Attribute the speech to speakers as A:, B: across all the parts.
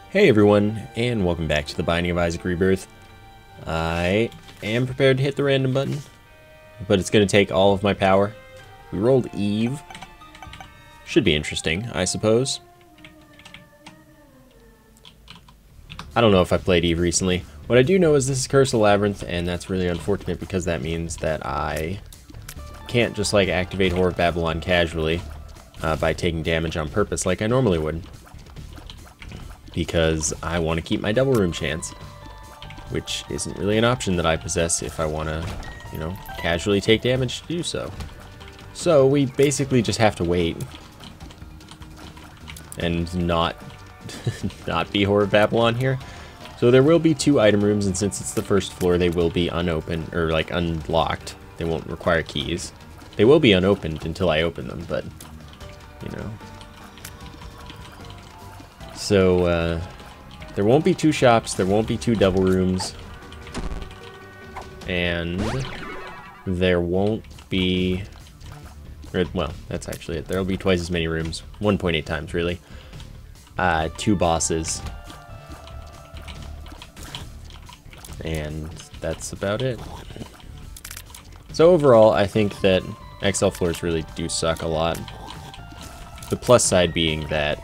A: Hey everyone, and welcome back to the Binding of Isaac Rebirth. I am prepared to hit the random button, but it's going to take all of my power. We rolled Eve. Should be interesting, I suppose. I don't know if I played Eve recently. What I do know is this is Curse of the Labyrinth, and that's really unfortunate because that means that I can't just like activate Whore of Babylon casually by taking damage on purpose like I normally would. Because I want to keep my double room chance, which isn't really an option that I possess if I want to, you know, casually take damage to do so. So we basically just have to wait and not be Whore of Babylon here. So there will be 2 item rooms, and since it's the first floor, they will be unopened or like unlocked. They won't require keys. They will be unopened until I open them, but you know. So, there won't be 2 shops, there won't be 2 double rooms, and there won't be, well, that's actually it. There'll be twice as many rooms, 1.8 times really, 2 bosses, and that's about it. So overall, I think that XL floors really do suck a lot. The plus side being that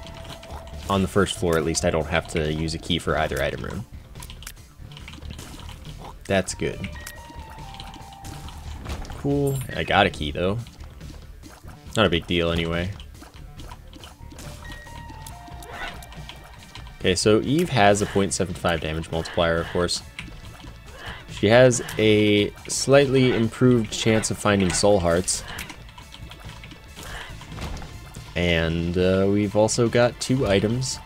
A: on the first floor, at least, I don't have to use a key for either item room. That's good. Cool. I got a key, though. Not a big deal, anyway. Okay, so Eve has a 0.75 damage multiplier, of course. She has a slightly improved chance of finding soul hearts. And we've also got 2 items.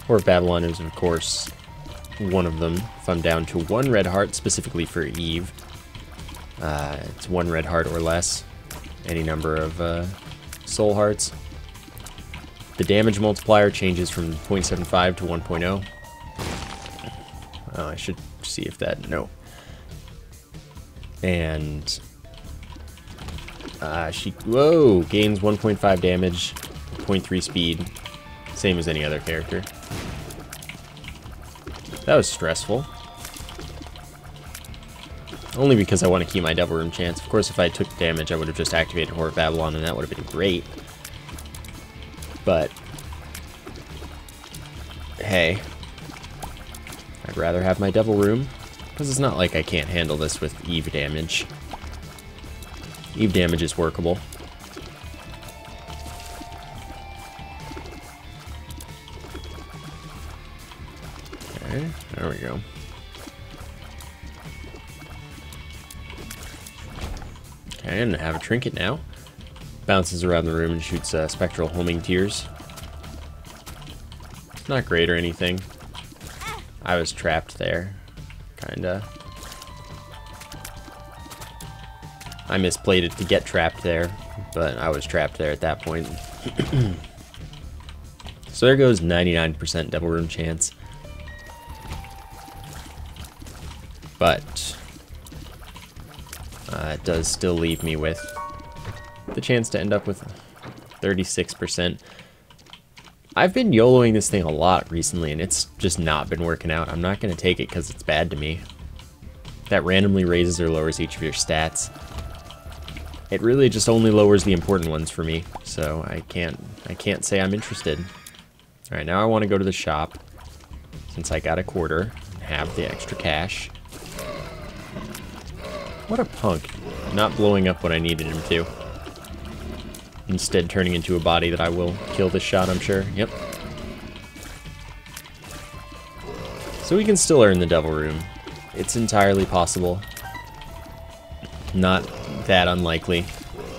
A: Whore of Babylon is, of course, one of them. If I'm down to 1 red heart, specifically for Eve. It's 1 red heart or less. Any number of soul hearts. The damage multiplier changes from 0.75 to 1.0. Oh, I should see if that... No. And... she, whoa, gains 1.5 damage, 0.3 speed, same as any other character. That was stressful. Only because I want to keep my double room chance. Of course, if I took damage, I would have just activated Whore of Babylon, and that would have been great. But, hey, I'd rather have my double room, because it's not like I can't handle this with Eve damage. Eve damage is workable. Okay, there we go. Okay, and I have a trinket now. Bounces around the room and shoots spectral homing tears. Not great or anything. I was trapped there, kinda. I misplayed it to get trapped there, but I was trapped there at that point. So there goes 99% double room chance. But it does still leave me with the chance to end up with 36%. I've been YOLOing this thing a lot recently, and it's just not been working out. I'm not going to take it because it's bad to me. That randomly raises or lowers each of your stats. It really just only lowers the important ones for me, so I can't say I'm interested. Alright, now I want to go to the shop, since I got a quarter and have the extra cash. What a punk. Not blowing up when I needed him to. Instead turning into a body that I will kill this shot, I'm sure. Yep. So we can still earn the double room. It's entirely possible. Not that unlikely.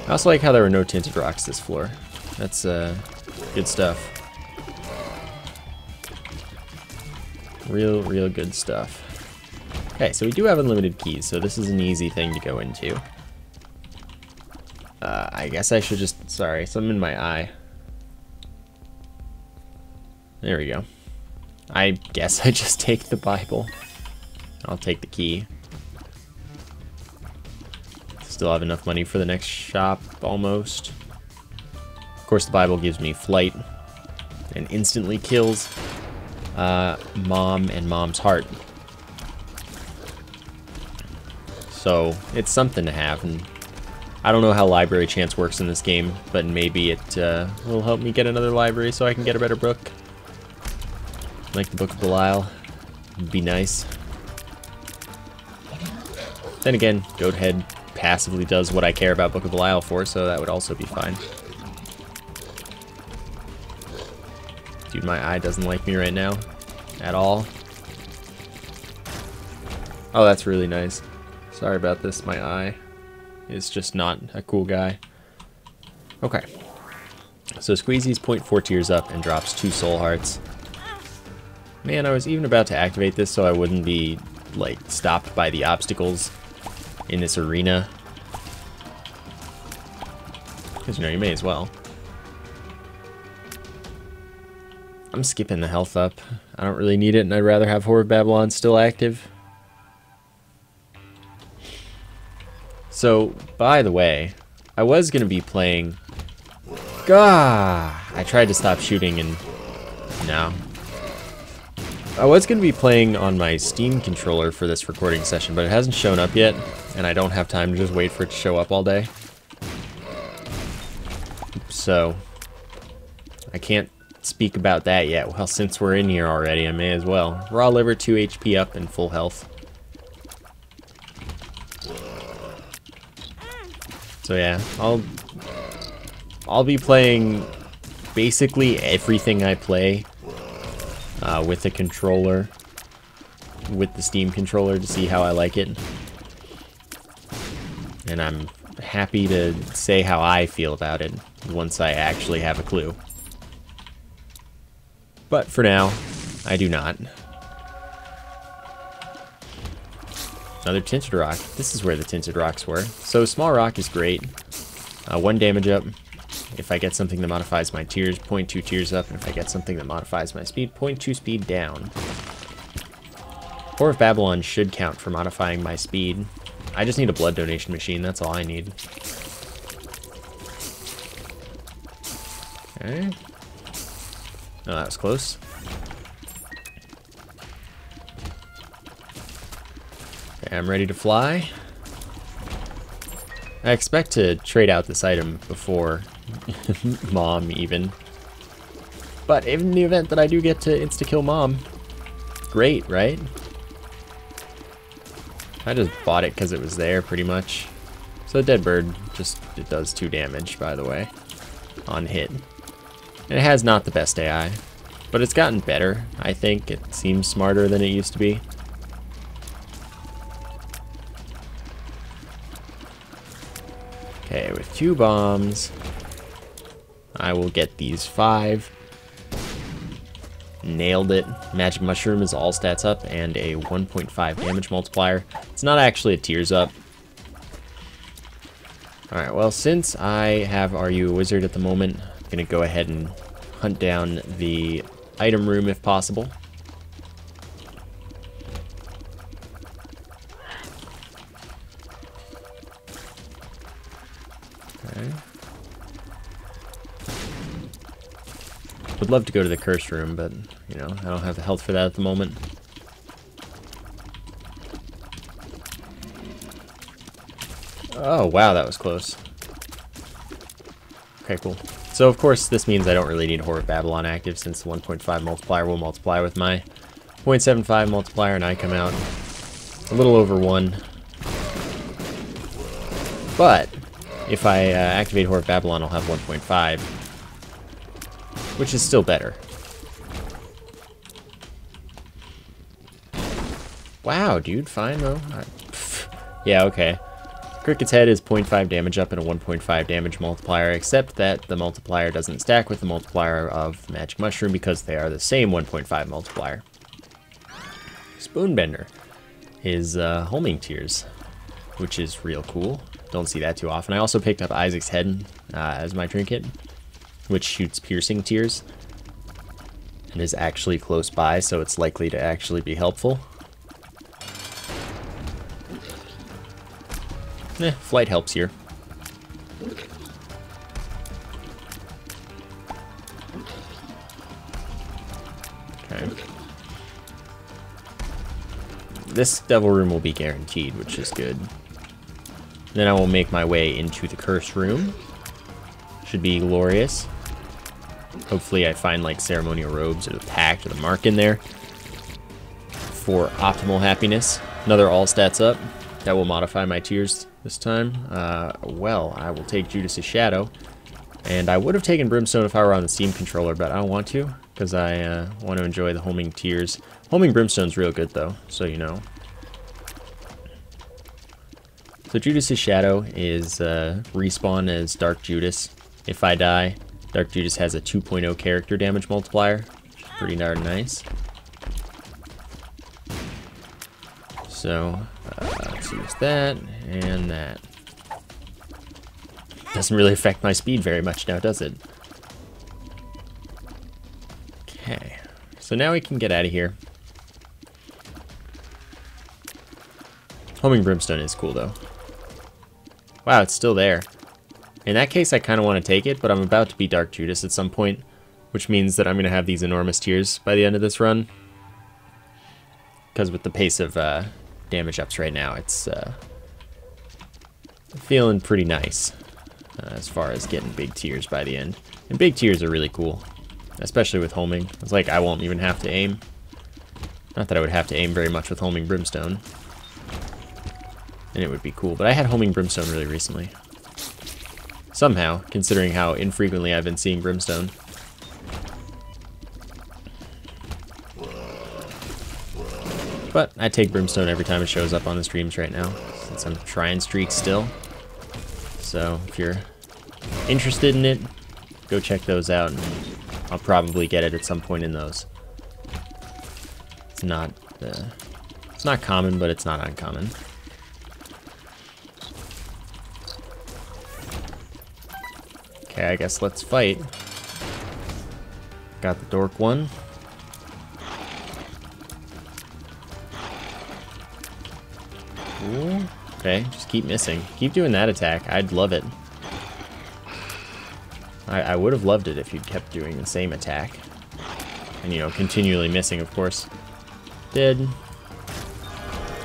A: I also like how there were no tinted rocks this floor. That's good stuff. Real good stuff. Okay, so we do have unlimited keys, so this is an easy thing to go into. I guess I should just... Sorry, something in my eye. There we go. I guess I just take the Bible. I'll take the key. Still have enough money for the next shop, almost. Of course, the Bible gives me flight and instantly kills. Mom and Mom's Heart. So it's something to have, and I don't know how library chance works in this game, but maybe it will help me get another library so I can get a better book. Like the Book of Belial. It'd be nice. Then again, Goathead passively does what I care about Book of Belial for, so that would also be fine. Dude, my eye doesn't like me right now. At all. Oh, that's really nice. Sorry about this, my eye is just not a cool guy. Okay. So Squeezy's 0.4 tears up and drops 2 soul hearts. Man, I was even about to activate this so I wouldn't be, like, stopped by the obstacles in this arena. Because, you know, you may as well. I'm skipping the health up. I don't really need it, and I'd rather have Whore of Babylon still active. So, by the way, I was going to be playing... Gah! I tried to stop shooting and... No. I was going to be playing on my Steam controller for this recording session, but it hasn't shown up yet, and I don't have time to just wait for it to show up all day. So, I can't speak about that yet. Well, since we're in here already, I may as well. Raw liver, 2 HP up, and full health. So yeah, I'll be playing basically everything I play with the controller, with the Steam controller, to see how I like it. And I'm happy to say how I feel about it once I actually have a clue. But for now, I do not. Another Tinted Rock. This is where the Tinted Rocks were. So Small Rock is great. 1 damage up. If I get something that modifies my tears, 0.2 tears up. And if I get something that modifies my speed, 0.2 speed down. Whore of Babylon should count for modifying my speed. I just need a blood donation machine. That's all I need. Okay. Oh, that was close. Okay, I'm ready to fly. I expect to trade out this item before Mom, even. But in the event that I do get to insta-kill Mom, great, right? I just bought it because it was there, pretty much. So Dead Bird, just, it does 2 damage, by the way, on hit. And it has not the best AI, but it's gotten better, I think. It seems smarter than it used to be. Okay, with 2 bombs, I will get these 5. Nailed it. Magic Mushroom is all stats up and a 1.5 damage multiplier. It's not actually a tears up. Alright, well, since I have Are You a Wizard at the moment, I'm going to go ahead and hunt down the item room if possible. Okay. Would love to go to the curse room, but, you know, I don't have the health for that at the moment. Oh, wow, that was close. Okay, cool. So, of course, this means I don't really need Whore of Babylon active, since the 1.5 multiplier will multiply with my 0.75 multiplier, and I come out a little over 1. But if I activate Whore of Babylon, I'll have 1.5, which is still better. Wow, dude, fine though. Yeah, okay. Cricket's Head is 0.5 damage up and a 1.5 damage multiplier, except that the multiplier doesn't stack with the multiplier of Magic Mushroom because they are the same 1.5 multiplier. Spoonbender is Homing Tears, which is real cool. Don't see that too often. I also picked up Isaac's Head as my trinket, which shoots piercing tears and is actually close by, so it's likely to actually be helpful. Flight helps here. Okay. this Devil Room will be guaranteed, which is good. Then I will make my way into the Curse Room. Should be glorious. Hopefully I find like ceremonial robes or the pact or the mark in there for optimal happiness. Another all stats up. That will modify my tiers this time. Well, I will take Judas' Shadow. And I would have taken Brimstone if I were on the Steam controller, but I don't want to, because I want to enjoy the homing tiers. Homing Brimstone's real good, though, so you know. So Judas' Shadow is respawn as Dark Judas. If I die, Dark Judas has a 2.0 character damage multiplier, which is pretty darn nice. So, let's use that and that. Doesn't really affect my speed very much now, does it? Okay, so now we can get out of here. Homing Brimstone is cool, though. Wow, it's still there. In that case, I kind of want to take it, but I'm about to be Dark Judas at some point, which means that I'm going to have these enormous tiers by the end of this run. Because with the pace of damage ups right now, it's feeling pretty nice as far as getting big tiers by the end. And big tiers are really cool, especially with homing. It's like I won't even have to aim. Not that I would have to aim very much with homing Brimstone. And it would be cool, but I had homing Brimstone really recently. Somehow, considering how infrequently I've been seeing Brimstone. But I take Brimstone every time it shows up on the streams right now, since I'm trying streaks still. So if you're interested in it, go check those out, and I'll probably get it at some point in those. It's not common, but it's not uncommon. Okay, I guess let's fight. Got the dork one. Ooh, okay, just keep missing. Keep doing that attack. I'd love it. I would have loved it if you'd kept doing the same attack. And, you know, continually missing, of course. Dead.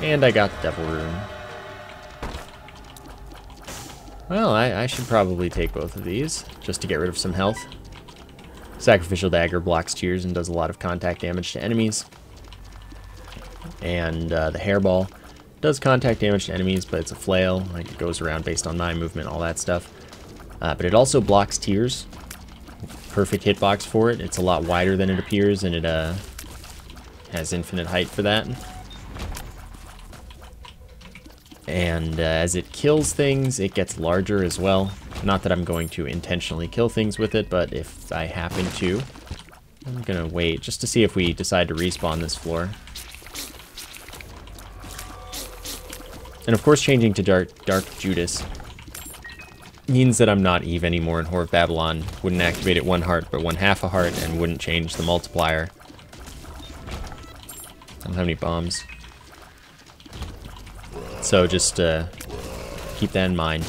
A: And I got the Devil Room. Well, I should probably take both of these, just to get rid of some health. Sacrificial Dagger blocks tiers and does a lot of contact damage to enemies. And the Hairball does contact damage to enemies, but it's a flail. Like, it goes around based on my movement, all that stuff. But it also blocks tiers. Perfect hitbox for it. It's a lot wider than it appears, and it has infinite height for that. And as it kills things, it gets larger as well. Not that I'm going to intentionally kill things with it, but if I happen to, I'm gonna wait just to see if we decide to respawn this floor. And of course, changing to Dark Judas means that I'm not Eve anymore in Whore of Babylon. Wouldn't activate it 1 heart, but 1/2 a heart, and wouldn't change the multiplier. I don't have any bombs. So just keep that in mind.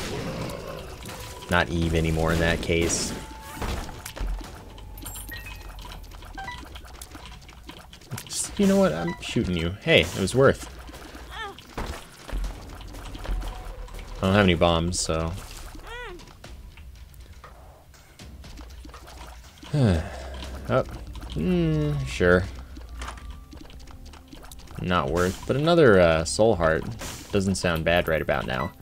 A: Not Eve anymore in that case. Just, you know what? I'm shooting you. Hey, it was worth. I don't have any bombs, so... Oh. Sure. Not worth. But another soul heart doesn't sound bad right about now.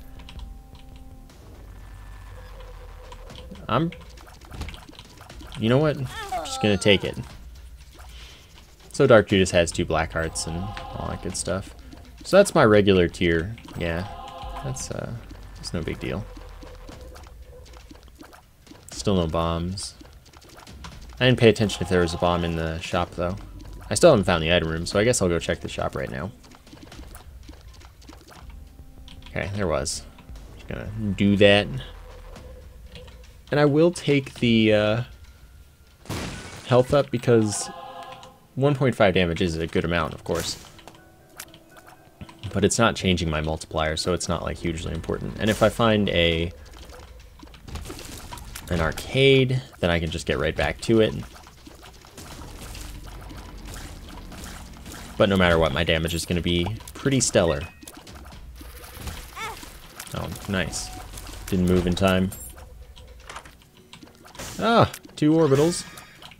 A: You know what? I'm just gonna take it. So Dark Judas has 2 black hearts and all that good stuff. So that's my regular tier. Yeah, that's no big deal. Still no bombs. I didn't pay attention if there was a bomb in the shop though. I still haven't found the item room, so I guess I'll go check the shop right now. Okay, there was. Just gonna do that. And I will take the health up because 1.5 damage is a good amount, of course. But it's not changing my multiplier, so it's not like hugely important. And if I find an arcade, then I can just get right back to it. But no matter what, my damage is going to be pretty stellar. Oh, nice. Didn't move in time. Ah, 2 orbitals.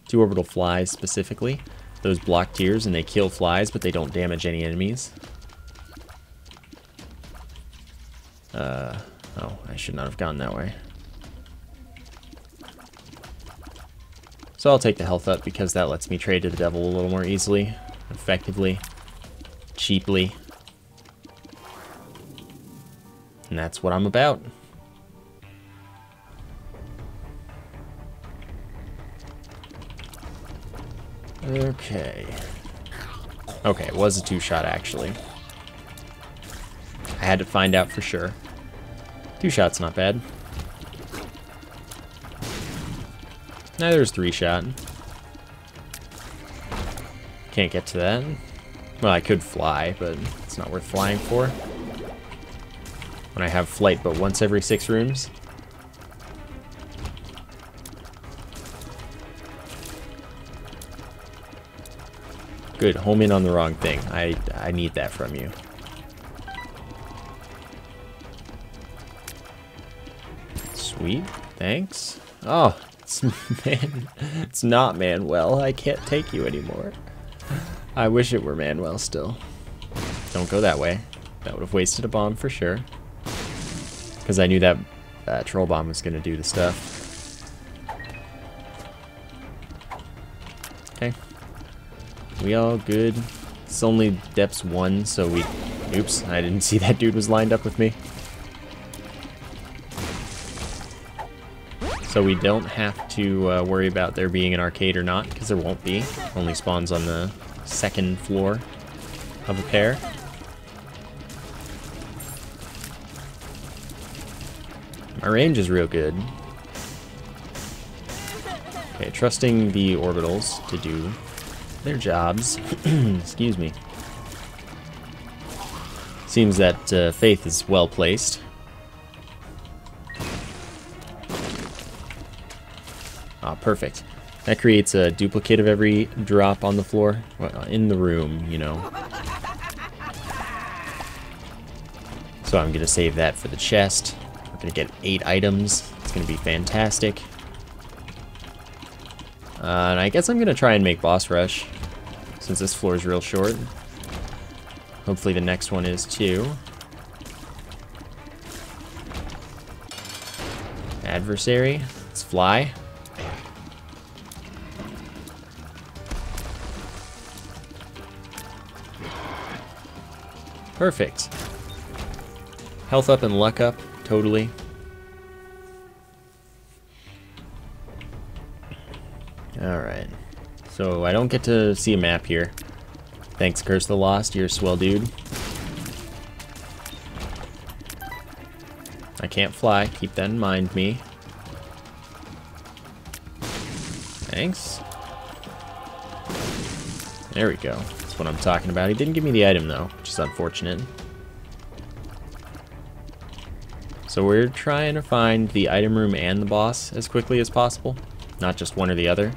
A: 2 orbital flies, specifically. Those block tiers, and they kill flies, but they don't damage any enemies. Oh, I should not have gone that way. So I'll take the health up, because that lets me trade to the devil a little more easily, effectively, cheaply. And that's what I'm about. Okay. Okay, it was a 2-shot, actually. I had to find out for sure. 2 shots, not bad. Neither is 3-shot. Can't get to that. Well, I could fly, but it's not worth flying for. When I have flight but once every 6 rooms. Good, home in on the wrong thing. I need that from you. Sweet, thanks. Oh, it's not Manuel. I can't take you anymore. I wish it were Manuel still. Don't go that way. That would have wasted a bomb for sure. Because I knew that troll bomb was going to do the stuff. Okay. We all good. It's only depths 1, so we... Oops, I didn't see that dude was lined up with me. So we don't have to worry about there being an arcade or not, because there won't be. Only spawns on the 2nd floor of a pair. My range is real good. Okay, trusting the orbitals to do their jobs. Excuse me. Seems that Faith is well placed. Ah, perfect. That creates a duplicate of every drop on the floor. Well, in the room, you know. So I'm gonna save that for the chest. We're gonna get 8 items. It's gonna be fantastic. And I guess I'm gonna try and make boss rush, since this floor is real short. Hopefully the next one is too. Adversary. Let's fly. Perfect. Health up and luck up, totally. Alright. So I don't get to see a map here. Thanks, Curse the Lost, you're a swell dude. I can't fly, keep that in mind, me. Thanks. There we go. That's what I'm talking about. He didn't give me the item though, which is unfortunate. So we're trying to find the item room and the boss as quickly as possible, not just one or the other.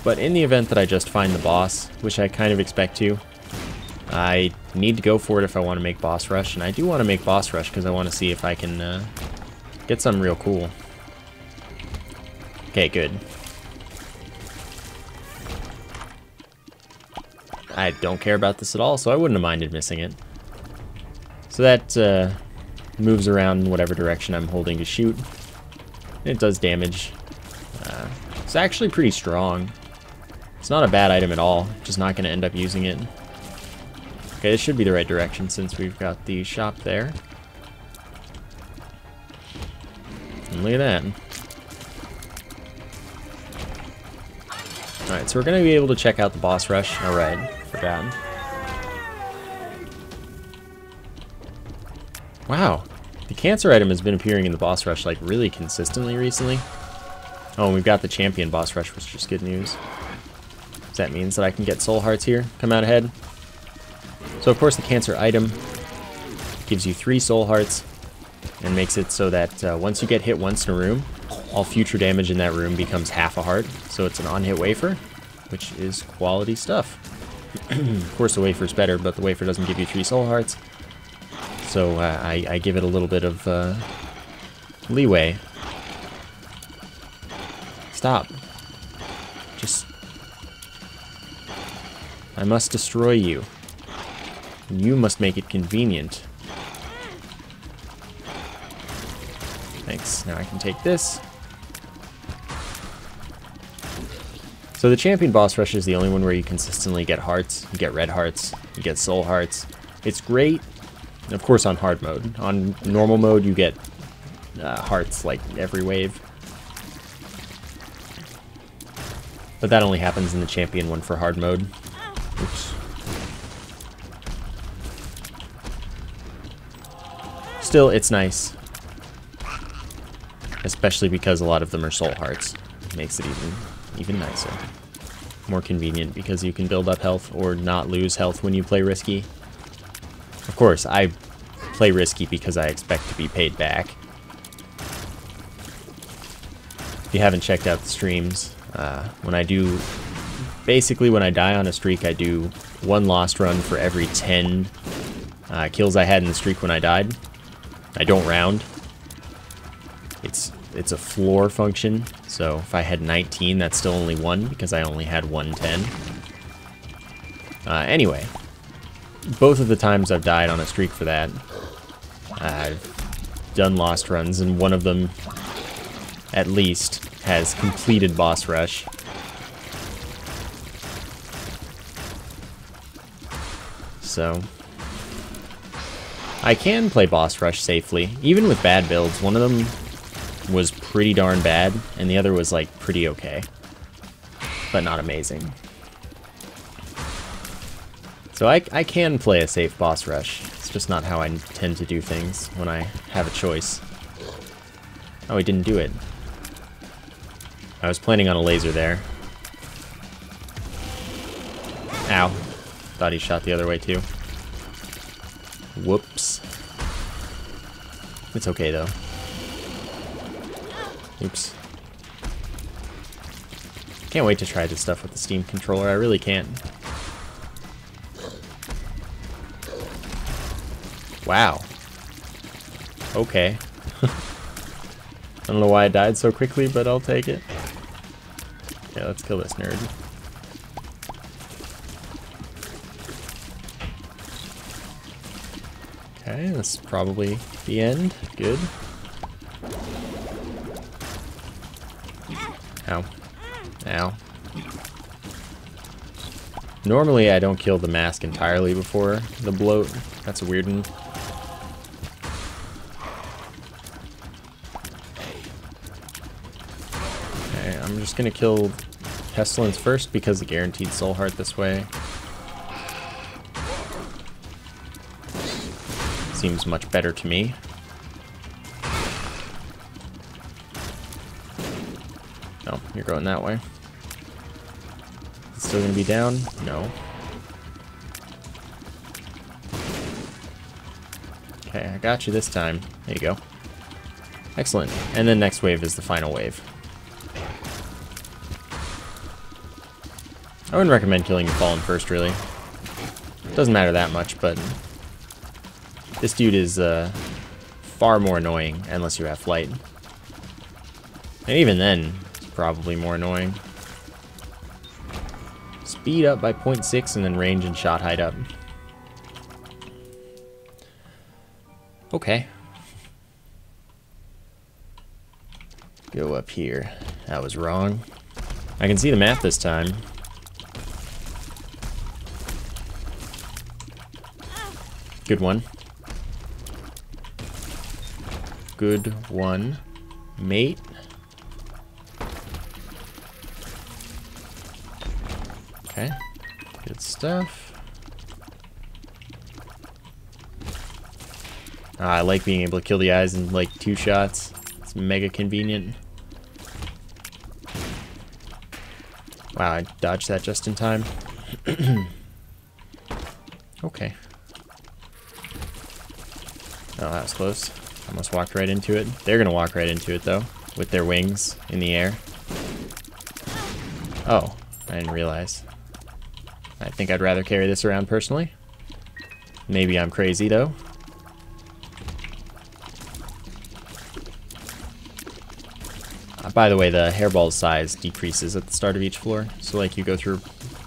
A: But in the event that I just find the boss, which I kind of expect to, I need to go for it if I want to make boss rush, and I do want to make boss rush because I want to see if I can get something real cool. Okay, good. I don't care about this at all, so I wouldn't have minded missing it. So that moves around in whatever direction I'm holding to shoot. It does damage. It's actually pretty strong. It's not a bad item at all, just not going to end up using it. Okay, this should be the right direction since we've got the shop there. And look at that. Alright, so we're going to be able to check out the boss rush. Alright, forgotten. Wow, the cancer item has been appearing in the boss rush like really consistently recently. Oh, and we've got the champion boss rush, which is good news. So that means that I can get soul hearts here, come out ahead. So of course the cancer item gives you 3 soul hearts and makes it so that once you get hit once in a room, all future damage in that room becomes half a heart. So it's an on-hit wafer, which is quality stuff. Of course, the wafer's better, but the wafer doesn't give you 3 soul hearts. So I give it a little bit of leeway. Stop. Just... I must destroy you. You must make it convenient. Thanks. Now I can take this. So the champion boss rush is the only one where you consistently get hearts. You get red hearts. You get soul hearts. It's great. Of course on hard mode. On normal mode you get hearts like every wave. But that only happens in the champion one for hard mode. Oops. Still, it's nice. Especially because a lot of them are soul hearts. It makes it even nicer. More convenient because you can build up health or not lose health when you play risky. Of course, I play risky because I expect to be paid back. If you haven't checked out the streams, when I do... Basically, when I die on a streak, I do 1 lost run for every 10 kills I had in the streak when I died. I don't round. It's a floor function, so if I had 19, that's still only 1, because I only had 110. Anyway, both of the times I've died on a streak for that, I've done lost runs, and one of them, at least, has completed boss rush. So I can play boss rush safely, even with bad builds. One of them was pretty darn bad, and the other was like pretty okay, but not amazing. So I can play a safe boss rush. It's just not how I tend to do things when I have a choice. Oh, he didn't do it. I was planning on a laser there. Ow. Thought he shot the other way too. Whoops. It's okay though. Oops. Can't wait to try this stuff with the Steam controller. I really can't. Wow. Okay. I don't know why I died so quickly, but I'll take it. Okay, let's kill this nerd. Okay, this is probably the end. Good. Ow. Ow. Normally I don't kill the mask entirely before the bloat. That's a weird one. Okay, I'm just gonna kill Pestilence first because the guaranteed soul heart this way. Seems much better to me. Oh, you're going that way. It's still gonna be down? No. Okay, I got you this time. There you go. Excellent. And then next wave is the final wave. I wouldn't recommend killing the Fallen first, really. Doesn't matter that much, but this dude is far more annoying unless you have flight. And even then, it's probably more annoying. Speed up by 0.6 and then range and shot height up. Okay. Go up here. That was wrong. I can see the map this time. Good one. Good one, mate. Okay, good stuff. I like being able to kill the eyes in like 2 shots. It's mega convenient. Wow, I dodged that just in time. Okay. Oh, that was close. Almost walked right into it. They're gonna walk right into it though, with their wings in the air. Oh, I didn't realize. I think I'd rather carry this around personally. Maybe I'm crazy though. By the way, the hairball's size decreases at the start of each floor. So like you go through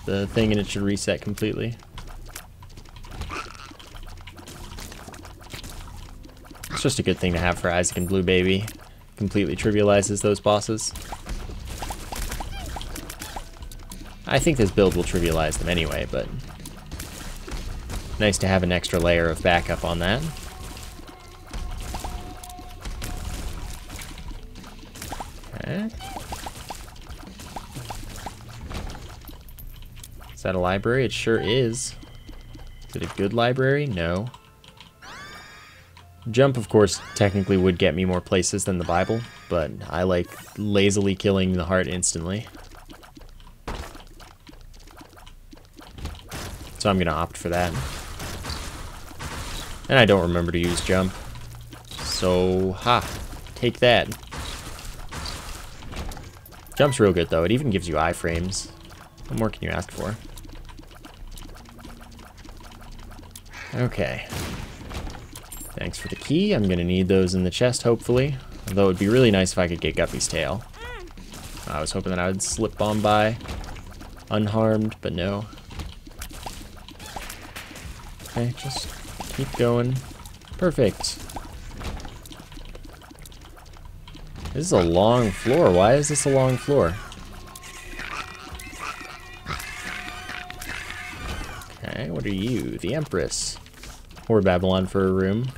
A: the thing and it should reset completely. It's just a good thing to have for Isaac and Blue Baby. Completely trivializes those bosses. I think this build will trivialize them anyway, but nice to have an extra layer of backup on that. Okay. Is that a library? It sure is. Is it a good library? No. Jump, of course, technically would get me more places than the Bible, but I like lazily killing the heart instantly. So I'm going to opt for that. And I don't remember to use jump. So, take that. Jump's real good, though. It even gives you iframes. What more can you ask for? Okay. Thanks for the key. I'm going to need those in the chest, hopefully. Although it would be really nice if I could get Guppy's tail. I was hoping that I would slip on by unharmed, but no. Okay, just keep going. Perfect. This is a long floor. Why is this a long floor? Okay, what are you? The Empress. Or Babylon for a room.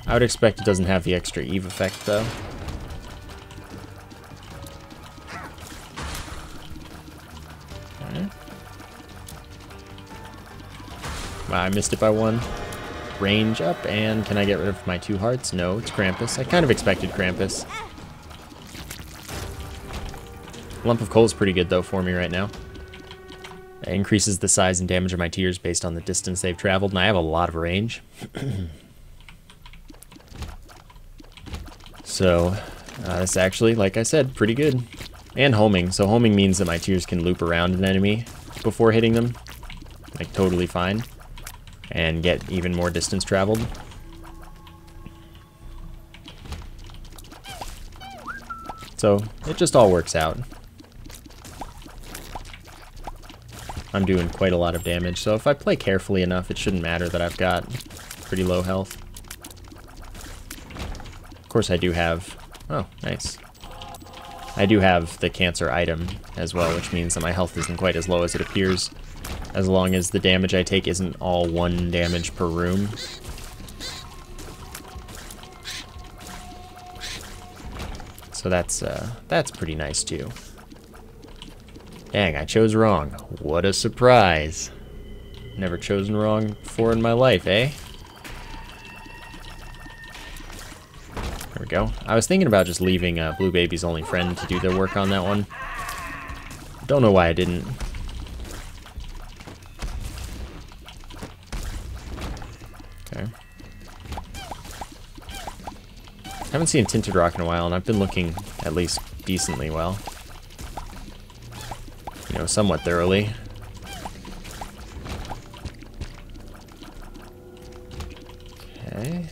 A: I would expect it doesn't have the extra Eve effect, though. Okay. Wow, I missed it by one. Range up, and can I get rid of my 2 hearts? No, it's Krampus. I kind of expected Krampus. Lump of coal is pretty good, though, for me right now. It increases the size and damage of my tears based on the distance they've traveled, and I have a lot of range. So, that's actually, like I said, pretty good. And homing. So homing means that my tears can loop around an enemy before hitting them. Like, totally fine. And get even more distance traveled. So, it just all works out. I'm doing quite a lot of damage, so if I play carefully enough, it shouldn't matter that I've got pretty low health. Of course, I do have... Oh, nice. I do have the cancer item as well, which means that my health isn't quite as low as it appears, as long as the damage I take isn't all 1 damage per room. So that's pretty nice too. Dang, I chose wrong. What a surprise. Never chosen wrong before in my life, eh? There we go. I was thinking about just leaving Blue Baby's only friend to do their work on that one. Don't know why I didn't. Okay. Haven't seen Tinted Rock in a while, and I've been looking at least decently well. You know, somewhat thoroughly. Okay.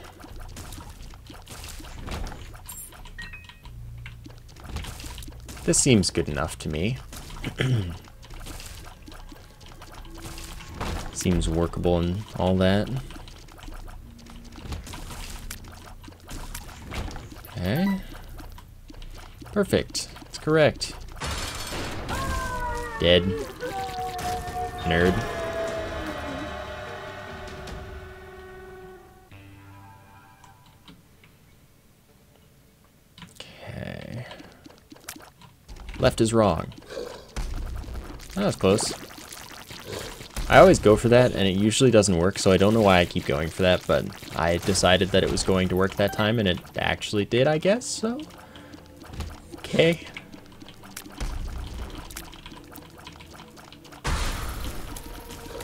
A: This seems good enough to me. Seems workable and all that. Okay. Perfect. That's correct. Dead. Nerd. Okay. Left is wrong. That was close. I always go for that, and it usually doesn't work, so I don't know why I keep going for that, but I decided that it was going to work that time, and it actually did, I guess, so... Okay.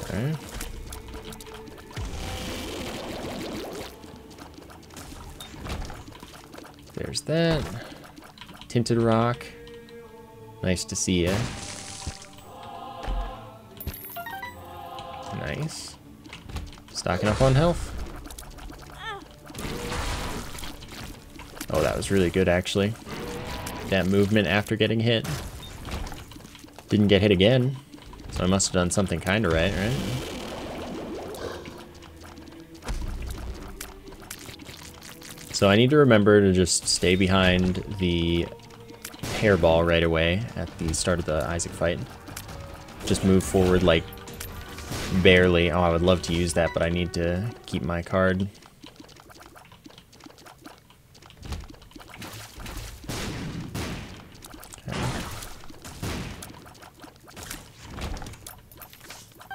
A: Okay. There's that. Tinted Rock. Nice to see ya. Nice. Stocking up on health. Oh, that was really good, actually. That movement after getting hit. Didn't get hit again, so I must have done something kind of right? So I need to remember to just stay behind the hairball right away at the start of the Isaac fight. Just move forward, like, barely. Oh, I would love to use that, but I need to keep my card.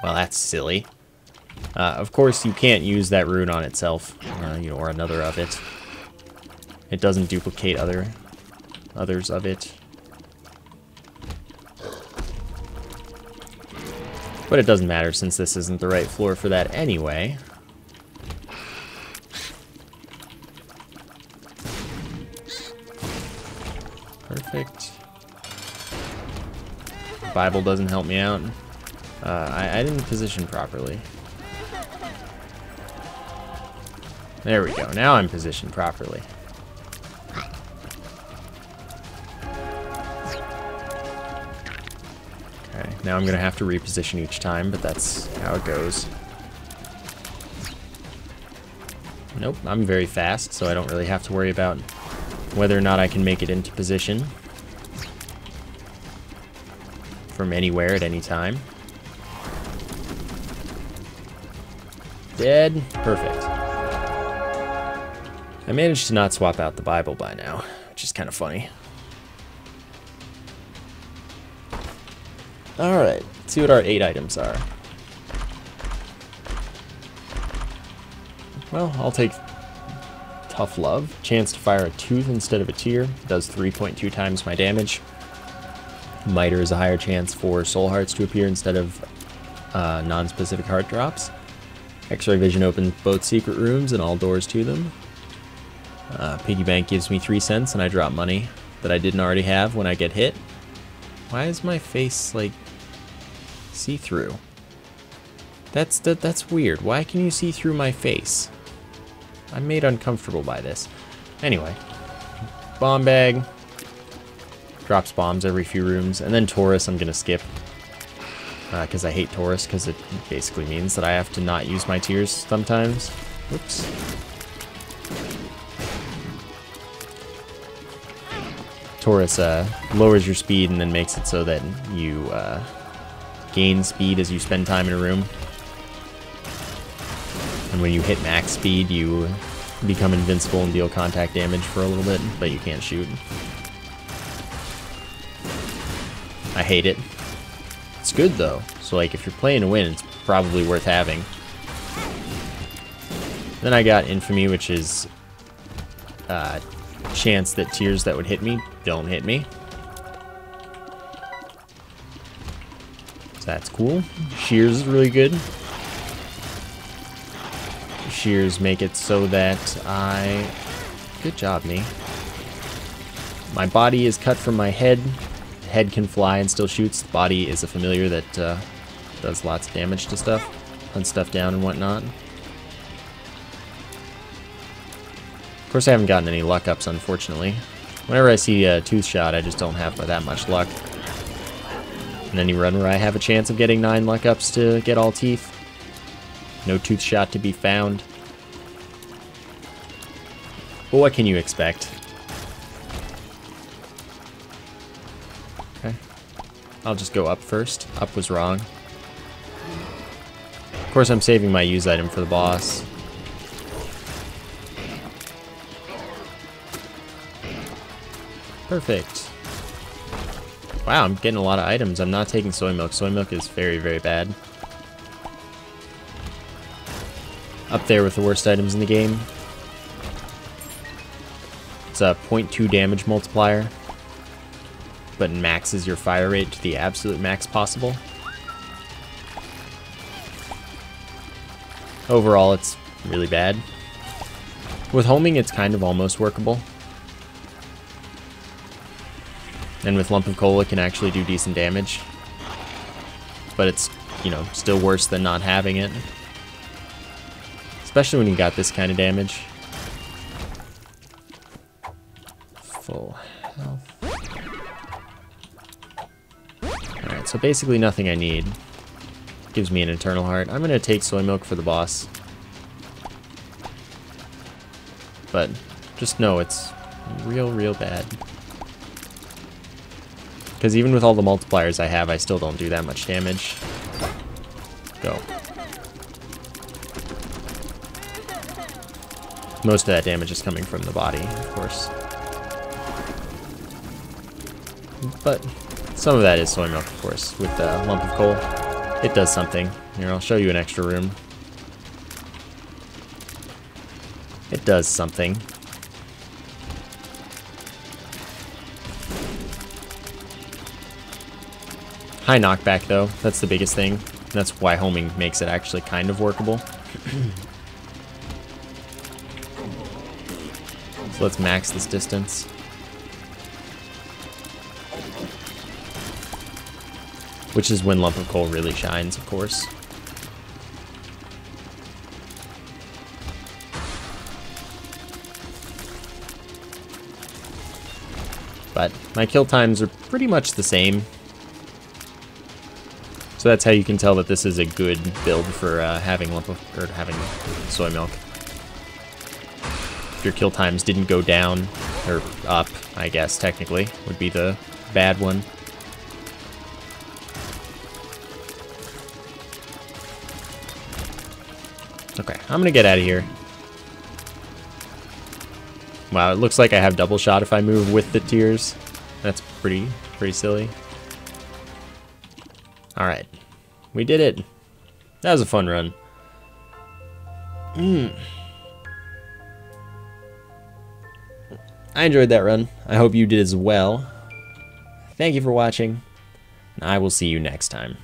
A: Well, that's silly. Of course, you can't use that rune on itself, or another of it. It doesn't duplicate others of it. But it doesn't matter since this isn't the right floor for that anyway. Perfect. Bible doesn't help me out. I didn't position properly. There we go. Now I'm positioned properly. Okay, now I'm going to have to reposition each time, but that's how it goes. Nope, I'm very fast, so I don't really have to worry about whether or not I can make it into position from anywhere at any time. Dead. Perfect. I managed to not swap out the Bible by now, which is kind of funny. Alright, let's see what our 8 items are. Well, I'll take Tough Love. Chance to fire a tooth instead of a tear. Does 3.2 times my damage. Miter is a higher chance for soul hearts to appear instead of non-specific heart drops. X-ray vision opens both secret rooms and all doors to them. Piggy bank gives me 3 cents and I drop money that I didn't already have when I get hit. Why is my face like see-through? That's weird. Why can you see through my face? I'm made uncomfortable by this. Anyway, bomb bag drops bombs every few rooms, and then Taurus I'm gonna skip because I hate Taurus because it basically means that I have to not use my tears sometimes. Whoops. Taurus lowers your speed and then makes it so that you gain speed as you spend time in a room. And when you hit max speed, you become invincible and deal contact damage for a little bit, but you can't shoot. I hate it. It's good though, so like if you're playing to win, it's probably worth having. Then I got Infamy, which is chance that tears that would hit me don't hit me. So that's cool. Shears is really good. Shears make it so that I... Good job, me. My body is cut from my head. The head can fly and still shoots. The body is a familiar that does lots of damage to stuff. Hunts stuff down and whatnot. Of course, I haven't gotten any luck ups, unfortunately. Whenever I see a tooth shot, I just don't have that much luck. In any run where I have a chance of getting 9 luck ups to get all teeth, no tooth shot to be found. But what can you expect? Okay. I'll just go up first. Up was wrong. Of course, I'm saving my use item for the boss. Perfect. Wow, I'm getting a lot of items. I'm not taking soy milk. Soy milk is very, very bad. Up there with the worst items in the game. It's a 0.2 damage multiplier, but maxes your fire rate to the absolute max possible. Overall, it's really bad. With homing, it's kind of almost workable. And with Lump of Coal, it can actually do decent damage. But it's, you know, still worse than not having it. Especially when you got this kind of damage. Full health. Alright, so basically nothing I need. Gives me an Eternal Heart. I'm gonna take Soy Milk for the boss. But just know it's real bad. Because even with all the multipliers I have, I still don't do that much damage. Go. Most of that damage is coming from the body, of course. But some of that is Soy Milk, of course. With the Lump of Coal, it does something. Here, I'll show you an extra room. It does something. High knockback, though. That's the biggest thing. That's why homing makes it actually kind of workable. So let's max this distance. Which is when Lump of Coal really shines, of course. But my kill times are pretty much the same. So that's how you can tell that this is a good build for having Soy Milk. If your kill times didn't go down, or up, I guess, technically, would be the bad one. Okay, I'm gonna get out of here. Wow, it looks like I have double shot if I move with the tears. That's pretty silly. Alright, we did it. That was a fun run. I enjoyed that run. I hope you did as well. Thank you for watching, and I will see you next time.